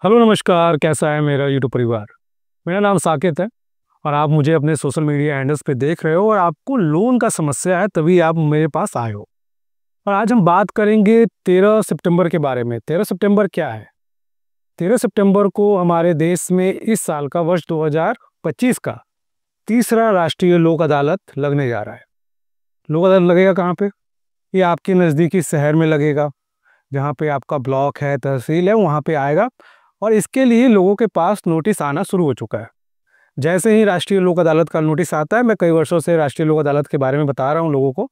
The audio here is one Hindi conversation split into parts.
हेलो नमस्कार, कैसा है मेरा यूट्यूब परिवार। मेरा नाम साकेत है और आप मुझे अपने सोशल मीडिया हैंडल्स पे देख रहे हो और आपको लोन का समस्या है, तभी आप मेरे पास आए हो। और आज हम बात करेंगे 13 सितंबर के बारे में। 13 सितंबर क्या है? 13 सितंबर को हमारे देश में इस साल का वर्ष 2025 का तीसरा राष्ट्रीय लोक अदालत लगने जा रहा है। लोक अदालत लगेगा कहाँ पे? ये आपके नज़दीकी शहर में लगेगा, जहाँ पे आपका ब्लॉक है, तहसील है, वहाँ पे आएगा। और इसके लिए लोगों के पास नोटिस आना शुरू हो चुका है। जैसे ही राष्ट्रीय लोक अदालत का नोटिस आता है, मैं कई वर्षों से राष्ट्रीय लोक अदालत के बारे में बता रहा हूँ लोगों को,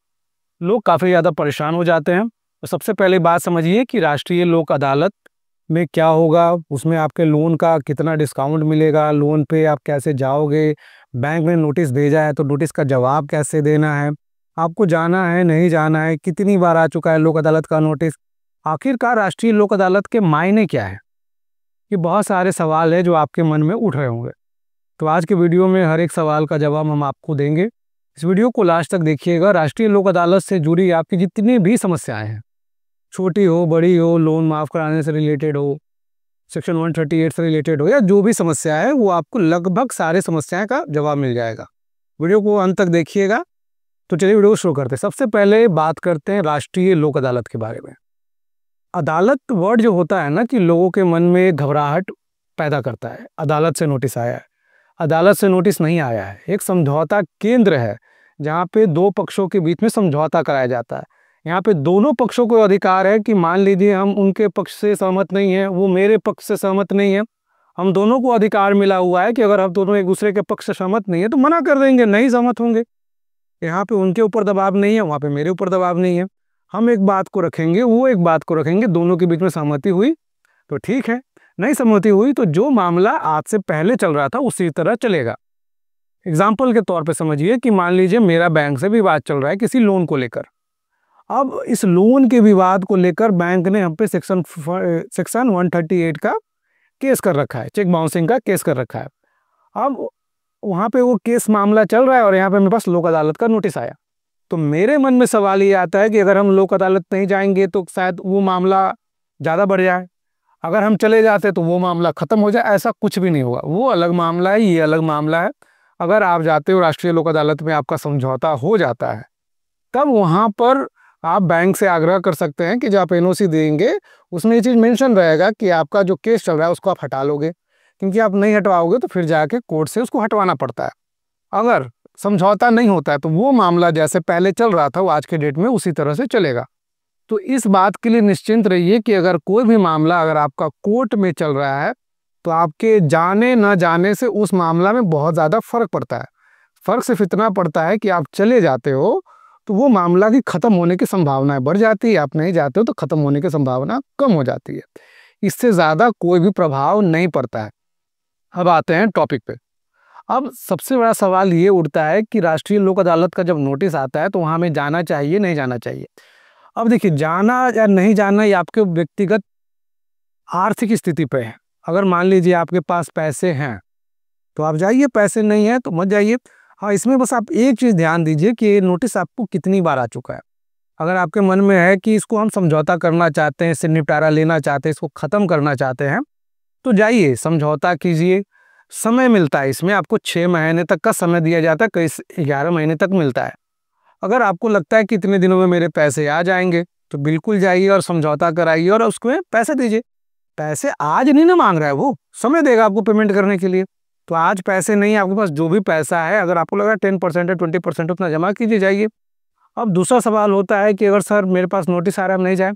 लोग काफ़ी ज़्यादा परेशान हो जाते हैं। तो सबसे पहले बात समझिए कि राष्ट्रीय लोक अदालत में क्या होगा, उसमें आपके लोन का कितना डिस्काउंट मिलेगा, लोन पे आप कैसे जाओगे, बैंक ने नोटिस भेजा है तो नोटिस का जवाब कैसे देना है, आपको जाना है नहीं जाना है, कितनी बार आ चुका है लोक अदालत का नोटिस, आखिरकार राष्ट्रीय लोक अदालत के मायने क्या है। ये बहुत सारे सवाल है जो आपके मन में उठ रहे होंगे। तो आज के वीडियो में हर एक सवाल का जवाब हम आपको देंगे। इस वीडियो को लास्ट तक देखिएगा। राष्ट्रीय लोक अदालत से जुड़ी आपकी जितनी भी समस्याएं हैं, छोटी हो बड़ी हो, लोन माफ़ कराने से रिलेटेड हो, सेक्शन 138 से रिलेटेड हो, या जो भी समस्या है, वो आपको लगभग सारे समस्याएं का जवाब मिल जाएगा। वीडियो को अंत तक देखिएगा। तो चलिए वीडियो को शुरू करते हैं। सबसे पहले बात करते हैं राष्ट्रीय लोक अदालत के बारे में। अदालत वर्ड जो होता है ना, कि लोगों के मन में घबराहट पैदा करता है। अदालत से नोटिस आया है, अदालत से नोटिस नहीं आया है। एक समझौता केंद्र है जहाँ पे दो पक्षों के बीच में समझौता कराया जाता है। यहाँ पे दोनों पक्षों को अधिकार है कि मान लीजिए हम उनके पक्ष से सहमत नहीं हैं, वो मेरे पक्ष से सहमत नहीं है, हम दोनों को अधिकार मिला हुआ है कि अगर हम दोनों एक दूसरे के पक्ष से सहमत नहीं है तो मना कर देंगे, नहीं सहमत होंगे। यहाँ पे उनके ऊपर दबाव नहीं है, वहाँ पे मेरे ऊपर दबाव नहीं है। हम एक बात को रखेंगे, वो एक बात को रखेंगे, दोनों के बीच में सहमति हुई तो ठीक है, नहीं सहमति हुई तो जो मामला आज से पहले चल रहा था उसी तरह चलेगा। एग्जाम्पल के तौर पे समझिए कि मान लीजिए मेरा बैंक से विवाद चल रहा है किसी लोन को लेकर। अब इस लोन के विवाद को लेकर बैंक ने हम पे सेक्शन 138 का केस कर रखा है, चेक बाउंसिंग का केस कर रखा है। अब वहाँ पे वो केस मामला चल रहा है और यहाँ पे मेरे पास लोक अदालत का नोटिस आया। तो मेरे मन में सवाल ये आता है कि अगर हम लोक अदालत नहीं जाएंगे तो शायद वो मामला ज़्यादा बढ़ जाए, अगर हम चले जाते तो वो मामला ख़त्म हो जाए। ऐसा कुछ भी नहीं होगा, वो अलग मामला है, ये अलग मामला है। अगर आप जाते हो राष्ट्रीय लोक अदालत में, आपका समझौता हो जाता है, तब वहाँ पर आप बैंक से आग्रह कर सकते हैं कि जो आप एनओसी देंगे उसमें ये चीज़ मेंशन रहेगा कि आपका जो केस चल रहा है उसको आप हटा लोगे, क्योंकि आप नहीं हटवाओगे तो फिर जाके कोर्ट से उसको हटवाना पड़ता है। अगर समझौता नहीं होता है तो वो मामला जैसे पहले चल रहा था वो आज के डेट में उसी तरह से चलेगा। तो इस बात के लिए निश्चिंत रहिए कि अगर कोई भी मामला अगर आपका कोर्ट में चल रहा है तो आपके जाने न जाने से उस मामला में बहुत ज़्यादा फर्क पड़ता है। फर्क सिर्फ इतना पड़ता है कि आप चले जाते हो तो वो मामला की ख़त्म होने की संभावना बढ़ जाती है, आप नहीं जाते हो तो ख़त्म होने की संभावना कम हो जाती है। इससे ज़्यादा कोई भी प्रभाव नहीं पड़ता है। अब आते हैं टॉपिक पे। अब सबसे बड़ा सवाल ये उठता है कि राष्ट्रीय लोक अदालत का जब नोटिस आता है तो वहाँ हमें जाना चाहिए नहीं जाना चाहिए। अब देखिए, जाना या नहीं जाना ये आपके व्यक्तिगत आर्थिक स्थिति पे है। अगर मान लीजिए आपके पास पैसे हैं तो आप जाइए, पैसे नहीं है तो मत जाइए। हाँ, इसमें बस आप एक चीज़ ध्यान दीजिए कि ये नोटिस आपको कितनी बार आ चुका है। अगर आपके मन में है कि इसको हम समझौता करना चाहते हैं, इससे निपटारा लेना चाहते हैं, इसको ख़त्म करना चाहते हैं, तो जाइए, समझौता कीजिए। समय मिलता है इसमें, आपको 6 महीने तक का समय दिया जाता है, कई 11 महीने तक मिलता है। अगर आपको लगता है कि इतने दिनों में मेरे पैसे आ जाएंगे तो बिल्कुल जाइए और समझौता कराइए और उसको पैसे दीजिए। पैसे आज नहीं ना मांग रहा है, वो समय देगा आपको पेमेंट करने के लिए। तो आज पैसे नहीं है आपके पास, जो भी पैसा है, अगर आपको लगा 10% है, 20% उतना जमा कीजिए, जाइए। अब दूसरा सवाल होता है कि अगर सर मेरे पास नोटिस आ रहा है, हम नहीं जाए,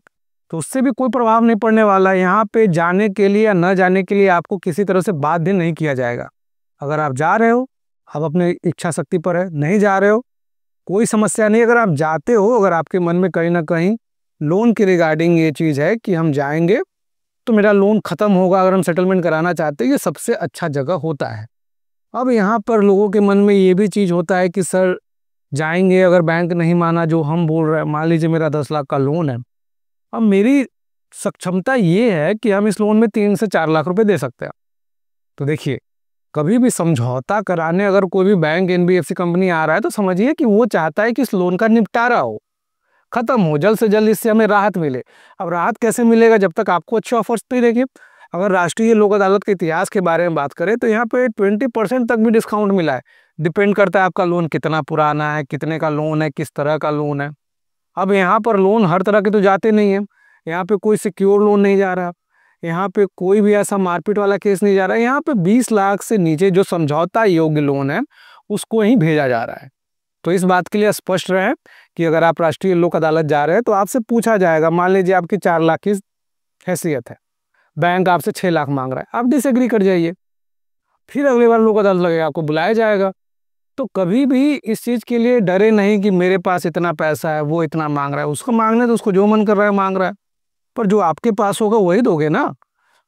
तो उससे भी कोई प्रभाव नहीं पड़ने वाला है। यहाँ पे जाने के लिए या न जाने के लिए आपको किसी तरह से बाध्य नहीं किया जाएगा। अगर आप जा रहे हो, आप अपने इच्छा शक्ति पर है, नहीं जा रहे हो, कोई समस्या नहीं। अगर आप जाते हो, अगर आपके मन में कहीं ना कहीं लोन के रिगार्डिंग ये चीज़ है कि हम जाएंगे तो मेरा लोन ख़त्म होगा, अगर हम सेटलमेंट कराना चाहते हैं, ये सबसे अच्छा जगह होता है। अब यहाँ पर लोगों के मन में ये भी चीज़ होता है कि सर जाएंगे, अगर बैंक नहीं माना जो हम बोल रहे हैं, मान लीजिए मेरा 10 लाख का लोन है, अब मेरी सक्षमता ये है कि हम इस लोन में 3 से 4 लाख रुपए दे सकते हैं। तो देखिए, कभी भी समझौता कराने अगर कोई भी बैंक, एनबीएफसी कंपनी आ रहा है तो समझिए कि वो चाहता है कि इस लोन का निपटारा हो, ख़त्म हो, जल्द से जल्द इससे हमें राहत मिले। अब राहत कैसे मिलेगा? जब तक आपको अच्छे ऑफर्स नहीं देंगे। अगर राष्ट्रीय लोक अदालत के इतिहास के बारे में बात करें तो यहाँ पे 20% तक भी डिस्काउंट मिला है। डिपेंड करता है आपका लोन कितना पुराना है, कितने का लोन है, किस तरह का लोन है। अब यहाँ पर लोन हर तरह के तो जाते नहीं है, यहाँ पे कोई सिक्योर लोन नहीं जा रहा, यहाँ पे कोई भी ऐसा मारपीट वाला केस नहीं जा रहा है। यहाँ पे 20 लाख से नीचे जो समझौता योग्य लोन है उसको ही भेजा जा रहा है। तो इस बात के लिए स्पष्ट रहे कि अगर आप राष्ट्रीय लोक अदालत जा रहे हैं तो आपसे पूछा जाएगा, मान लीजिए आपकी 4 लाख की हैसियत है, बैंक आपसे 6 लाख मांग रहा है, आप डिसएग्री कर जाइए, फिर अगली बार लोक अदालत लगेगा, आपको बुलाया जाएगा। तो कभी भी इस चीज़ के लिए डरे नहीं कि मेरे पास इतना पैसा है, वो इतना मांग रहा है, उसको मांगने तो उसको जो मन कर रहा है मांग रहा है, पर जो आपके पास होगा वही दोगे ना।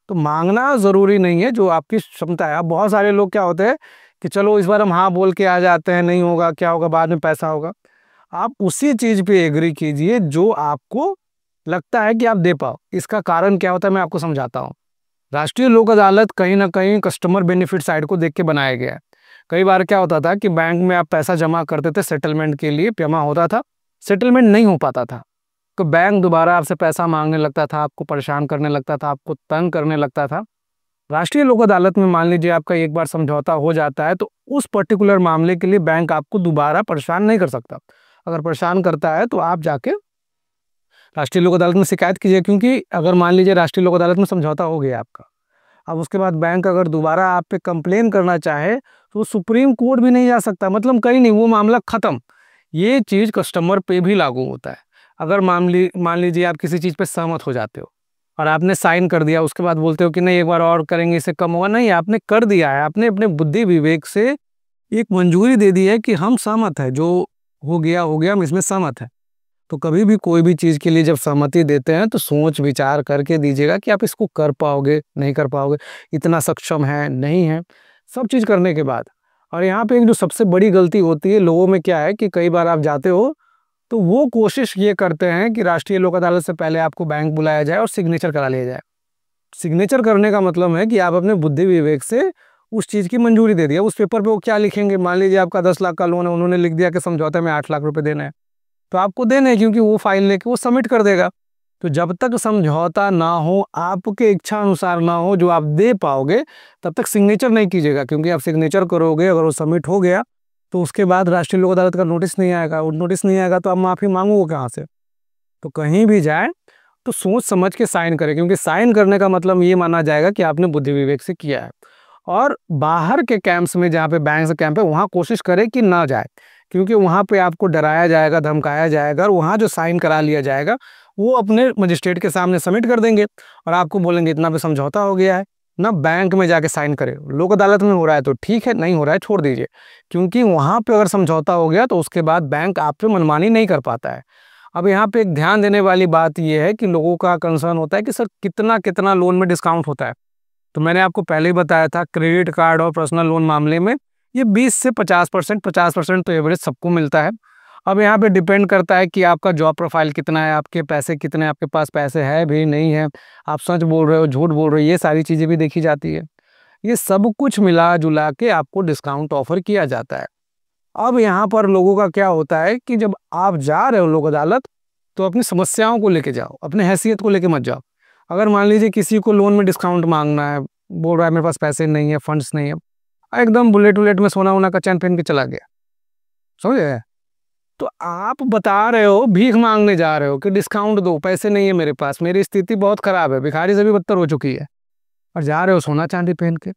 तो मांगना ज़रूरी नहीं है, जो आपकी क्षमता है। अब बहुत सारे लोग क्या होते हैं कि चलो इस बार हम हाँ बोल के आ जाते हैं, नहीं होगा क्या होगा, बाद में पैसा होगा। आप उसी चीज़ पे एग्री कीजिए जो आपको लगता है कि आप दे पाओ। इसका कारण क्या होता है मैं आपको समझाता हूँ। राष्ट्रीय लोक अदालत कहीं ना कहीं कस्टमर बेनिफिट साइड को देख के बनाया गया है। कई बार क्या होता था कि बैंक में आप पैसा जमा करते थे, सेटलमेंट के लिए जमा होता था, सेटलमेंट नहीं हो पाता था तो बैंक दोबारा आपसे पैसा मांगने लगता था, आपको परेशान करने लगता था, आपको तंग करने लगता था। राष्ट्रीय लोक अदालत में मान लीजिए आपका एक बार समझौता हो जाता है तो उस पर्टिकुलर मामले के लिए बैंक आपको दोबारा परेशान नहीं कर सकता। अगर परेशान करता है तो आप जाके राष्ट्रीय लोक अदालत में शिकायत कीजिए, क्योंकि अगर मान लीजिए राष्ट्रीय लोक अदालत में समझौता हो गया आपका, अब उसके बाद बैंक अगर दोबारा आप पे कंप्लेन करना चाहे तो सुप्रीम कोर्ट भी नहीं जा सकता, मतलब कहीं नहीं, वो मामला खत्म। ये चीज़ कस्टमर पे भी लागू होता है। अगर मान लीजिए आप किसी चीज़ पे सहमत हो जाते हो और आपने साइन कर दिया, उसके बाद बोलते हो कि नहीं एक बार और करेंगे इससे कम होगा, नहीं, आपने कर दिया है, आपने अपने बुद्धि विवेक से एक मंजूरी दे दी है कि हम सहमत है, जो हो गया, हम इसमें सहमत है। तो कभी भी कोई भी चीज़ के लिए जब सहमति देते हैं तो सोच विचार करके दीजिएगा कि आप इसको कर पाओगे, नहीं कर पाओगे, इतना सक्षम है, नहीं है, सब चीज़ करने के बाद। और यहाँ पे एक जो सबसे बड़ी गलती होती है लोगों में क्या है कि कई बार आप जाते हो तो वो कोशिश ये करते हैं कि राष्ट्रीय लोक अदालत से पहले आपको बैंक बुलाया जाए और सिग्नेचर करा लिया जाए। सिग्नेचर करने का मतलब है कि आप अपने बुद्धि विवेक से उस चीज़ की मंजूरी दे दिया। उस पेपर पे वो क्या लिखेंगे, मान लीजिए आपका 10 लाख का लोन है, उन्होंने लिख दिया कि समझौते में 8 लाख रुपए देने हैं, तो आपको देने हैं, क्योंकि वो फाइल लेके वो सबमिट कर देगा। तो जब तक समझौता ना हो, आपके इच्छा अनुसार ना हो जो आप दे पाओगे, तब तक सिग्नेचर नहीं कीजिएगा, क्योंकि आप सिग्नेचर करोगे, अगर वो सबमिट हो गया तो उसके बाद राष्ट्रीय लोक अदालत का नोटिस नहीं आएगा, और नोटिस नहीं आएगा तो आप माफ़ी मांगोगे कहाँ से। तो कहीं भी जाए तो सोच समझ के साइन करें, क्योंकि साइन करने का मतलब ये माना जाएगा कि आपने बुद्धि विवेक से किया है। और बाहर के कैंप्स में, जहाँ पे बैंक से कैंप है, वहाँ कोशिश करें कि ना जाए, क्योंकि वहाँ पे आपको डराया जाएगा, धमकाया जाएगा, और वहाँ जो साइन करा लिया जाएगा वो अपने मजिस्ट्रेट के सामने सबमिट कर देंगे और आपको बोलेंगे इतना पे समझौता हो गया है। ना बैंक में जाके साइन करें। लोक अदालत में हो रहा है तो ठीक है, नहीं हो रहा है छोड़ दीजिए, क्योंकि वहाँ पे अगर समझौता हो गया तो उसके बाद बैंक आप पे मनमानी नहीं कर पाता है। अब यहाँ पे एक ध्यान देने वाली बात यह है कि लोगों का कंसर्न होता है कि सर कितना कितना लोन में डिस्काउंट होता है। तो मैंने आपको पहले ही बताया था, क्रेडिट कार्ड और पर्सनल लोन मामले में ये 20 से 50%, 50% तो एवरेज सबको मिलता है। अब यहाँ पे डिपेंड करता है कि आपका जॉब प्रोफाइल कितना है, आपके पैसे कितने, आपके पास पैसे है भी नहीं है, आप सच बोल रहे हो, झूठ बोल रहे हो, ये सारी चीज़ें भी देखी जाती है। ये सब कुछ मिला जुला के आपको डिस्काउंट ऑफर किया जाता है। अब यहाँ पर लोगों का क्या होता है कि जब आप जा रहे हो लोक अदालत तो अपनी समस्याओं को लेके जाओ, अपने हैसियत को लेके मत जाओ। अगर मान लीजिए किसी को लोन में डिस्काउंट मांगना है, बोल रहा है मेरे पास पैसे नहीं है, फंड्स नहीं है, एकदम बुलेट वुलेट में सोना वोना का चैन पहन के चला गया, समझे, तो आप बता रहे हो, भीख मांगने जा रहे हो कि डिस्काउंट दो, पैसे नहीं है मेरे पास, मेरी स्थिति बहुत खराब है, भिखारी से भी बदतर हो चुकी है, और जा रहे हो सोना चांदी पहन के।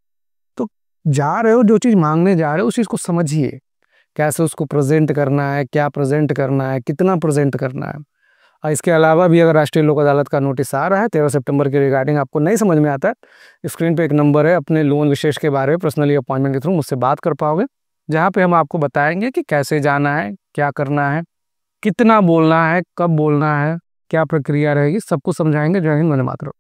तो जा रहे हो, जो चीज़ मांगने जा रहे हो उस चीज़ को समझिए, कैसे उसको प्रेजेंट करना है, क्या प्रेजेंट करना है, कितना प्रेजेंट करना है। और इसके अलावा भी अगर राष्ट्रीय लोक अदालत का नोटिस आ रहा है 13 सितंबर के रिगार्डिंग, आपको नहीं समझ में आता है, स्क्रीन पे एक नंबर है, अपने लोन विशेष के बारे में पर्सनली अपॉइंटमेंट के थ्रू मुझसे बात कर पाओगे, जहाँ पे हम आपको बताएंगे कि कैसे जाना है, क्या करना है, कितना बोलना है, कब बोलना है, क्या प्रक्रिया रहेगी, सबको समझाएंगे। जय हिंद, वंदे मातरम।